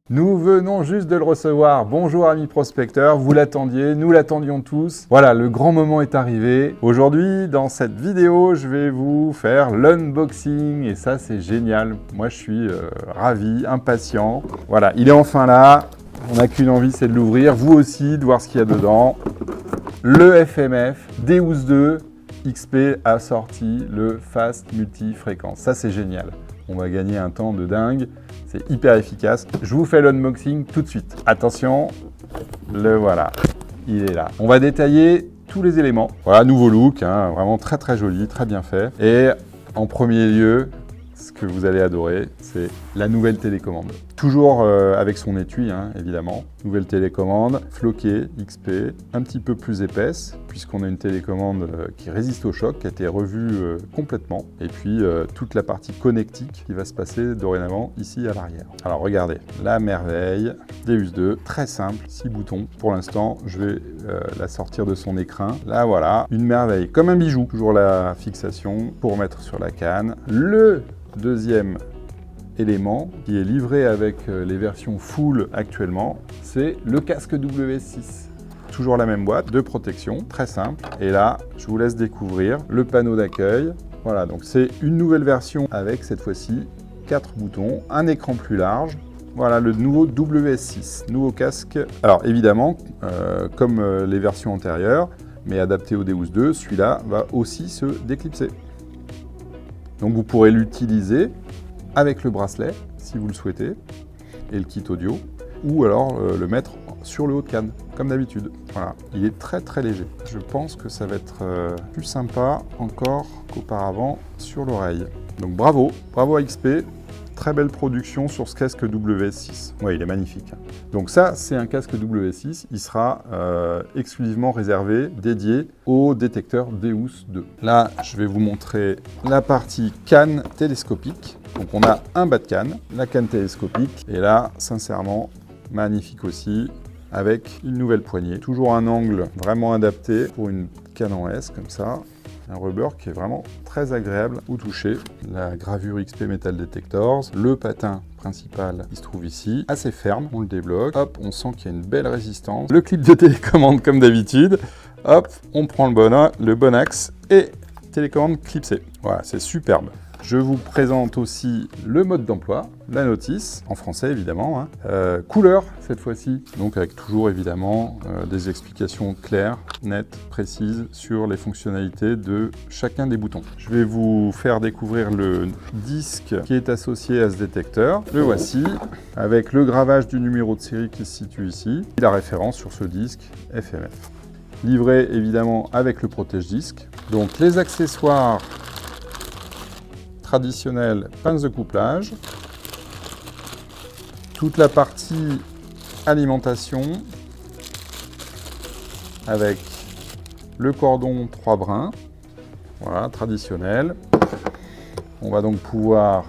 Nous venons juste de le recevoir. Bonjour amis prospecteurs, vous l'attendiez, nous l'attendions tous. Voilà, le grand moment est arrivé. Aujourd'hui, dans cette vidéo, je vais vous faire l'unboxing et ça, c'est génial. Moi, je suis ravi, impatient. Voilà, il est enfin là. On n'a qu'une envie, c'est de l'ouvrir. Vous aussi, de voir ce qu'il y a dedans. Le FMF Deus 2 XP a sorti le Fast Multi-Fréquence. Ça, c'est génial. On va gagner un temps de dingue. C'est hyper efficace. Je vous fais l'unboxing tout de suite. Attention, le voilà. Il est là. On va détailler tous les éléments. Voilà, nouveau look, hein, vraiment très très joli, très bien fait. Et en premier lieu, ce que vous allez adorer, c'est la nouvelle télécommande. Toujours avec son étui, hein, évidemment. Nouvelle télécommande, floquée, XP, un petit peu plus épaisse, puisqu'on a une télécommande qui résiste au choc, qui a été revue complètement. Et puis, toute la partie connectique qui va se passer dorénavant ici à l'arrière. Alors, regardez, la merveille, Deus 2, très simple, 6 boutons. Pour l'instant, je vais la sortir de son écrin. Là, voilà, une merveille, comme un bijou. Toujours la fixation pour mettre sur la canne. Le deuxième élément qui est livré avec les versions full actuellement, c'est le casque WS6. Toujours la même boîte de protection, très simple. Et là, je vous laisse découvrir le panneau d'accueil. Voilà, donc c'est une nouvelle version avec cette fois-ci 4 boutons, un écran plus large. Voilà le nouveau WS6, nouveau casque. Alors évidemment, comme les versions antérieures, mais adapté au Deus 2, celui-là va aussi se déclipser. Donc vous pourrez l'utiliser avec le bracelet, si vous le souhaitez, et le kit audio, ou alors le mettre sur le haut de canne, comme d'habitude. Voilà, il est très très léger. Je pense que ça va être plus sympa encore qu'auparavant sur l'oreille. Donc bravo, bravo à XP, très belle production sur ce casque WS6. Ouais, il est magnifique. Donc ça, c'est un casque WS6, il sera exclusivement réservé, dédié au détecteur Deus 2. Là, je vais vous montrer la partie canne télescopique. Donc on a un bas de canne, la canne télescopique, et là, sincèrement, magnifique aussi, avec une nouvelle poignée. Toujours un angle vraiment adapté pour une canne en S, comme ça. Un rubber qui est vraiment très agréable au toucher. La gravure XP Metal Detectors, le patin principal qui se trouve ici, assez ferme, on le débloque, hop, on sent qu'il y a une belle résistance. Le clip de télécommande comme d'habitude, hop, on prend le bon axe et télécommande clipsée. Voilà, c'est superbe. Je vous présente aussi le mode d'emploi, la notice, en français évidemment, hein. Couleur cette fois-ci, donc avec toujours évidemment des explications claires, nettes, précises sur les fonctionnalités de chacun des boutons. Je vais vous faire découvrir le disque qui est associé à ce détecteur. Le voici, avec le gravage du numéro de série qui se situe ici, et la référence sur ce disque FMF. Livré évidemment avec le protège-disque. Donc les accessoires traditionnel, pince de couplage, toute la partie alimentation avec le cordon 3 brins, voilà, traditionnel. On va donc pouvoir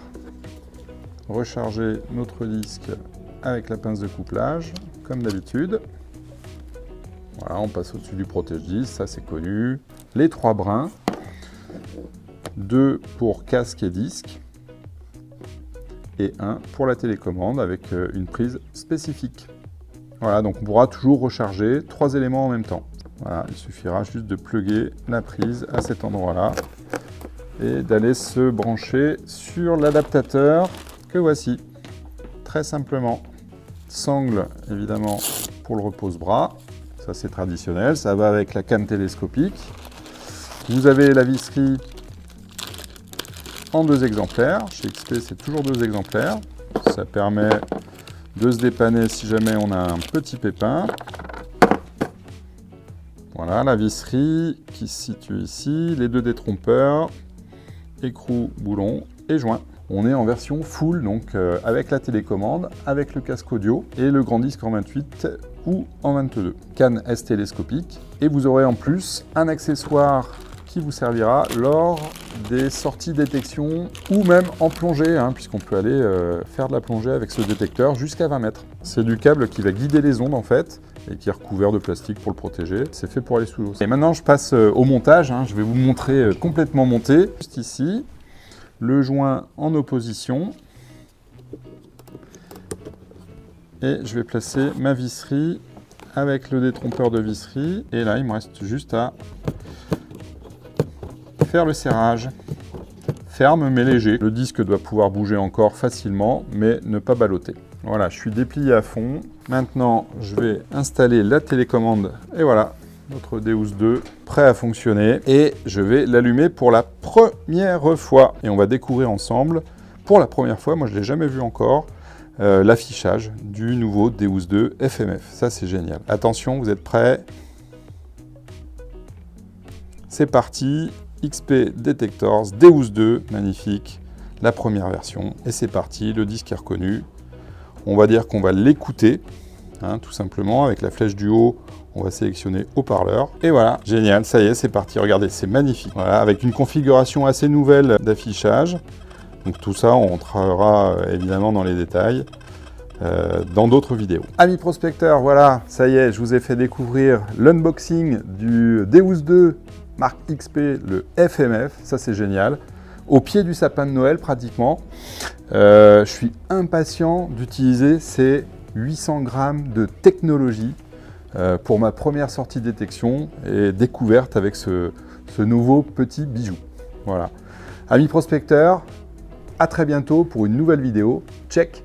recharger notre disque avec la pince de couplage, comme d'habitude. Voilà, on passe au-dessus du protège-disque, ça c'est connu. Les 3 brins. 2 pour casque et disque et 1 pour la télécommande avec une prise spécifique. Voilà, donc on pourra toujours recharger 3 éléments en même temps. Voilà, il suffira juste de plugger la prise à cet endroit-là et d'aller se brancher sur l'adaptateur que voici. Très simplement. Sangle évidemment pour le repose-bras, ça c'est traditionnel, ça va avec la canne télescopique. Vous avez la visserie en 2 exemplaires. Chez XP, c'est toujours 2 exemplaires. Ça permet de se dépanner si jamais on a un petit pépin. Voilà, la visserie qui se situe ici, les 2 détrompeurs, écrou, boulon et joint. On est en version full, donc avec la télécommande, avec le casque audio et le grand disque en 28 ou en 22. Canne S télescopique. Et vous aurez en plus un accessoire qui vous servira lors des sorties détection ou même en plongée, hein, puisqu'on peut aller faire de la plongée avec ce détecteur jusqu'à 20 mètres. C'est du câble qui va guider les ondes en fait et qui est recouvert de plastique pour le protéger. C'est fait pour aller sous l'eau. Et maintenant, je passe au montage. Je vais vous montrer complètement monté. Juste ici, le joint en opposition. Et je vais placer ma visserie avec le détrompeur de visserie. Et là, il me reste juste à faire le serrage. Ferme mais léger. Le disque doit pouvoir bouger encore facilement, mais ne pas balloter. Voilà, je suis déplié à fond. Maintenant, je vais installer la télécommande. Et voilà, notre Deus 2 prêt à fonctionner. Et je vais l'allumer pour la première fois. Et on va découvrir ensemble, pour la première fois, moi je ne l'ai jamais vu encore, l'affichage du nouveau Deus 2 FMF. Ça, c'est génial. Attention, vous êtes prêts? C'est parti. XP Detectors, Deus 2, magnifique. La première version. Et c'est parti, le disque est reconnu. On va dire qu'on va l'écouter, tout simplement. Avec la flèche du haut, on va sélectionner haut-parleur. Et voilà, génial, ça y est, c'est parti. Regardez, c'est magnifique. Voilà, avec une configuration assez nouvelle d'affichage. Donc tout ça, on travaillera évidemment dans les détails dans d'autres vidéos. Amis prospecteurs, voilà, ça y est, je vous ai fait découvrir l'unboxing du Deus 2 marque XP, le FMF. Ça, c'est génial. Au pied du sapin de Noël, pratiquement. Je suis impatient d'utiliser ces 800 grammes de technologie pour ma première sortie détection et découverte avec ce nouveau petit bijou. Voilà. Amis prospecteurs, à très bientôt pour une nouvelle vidéo. Check!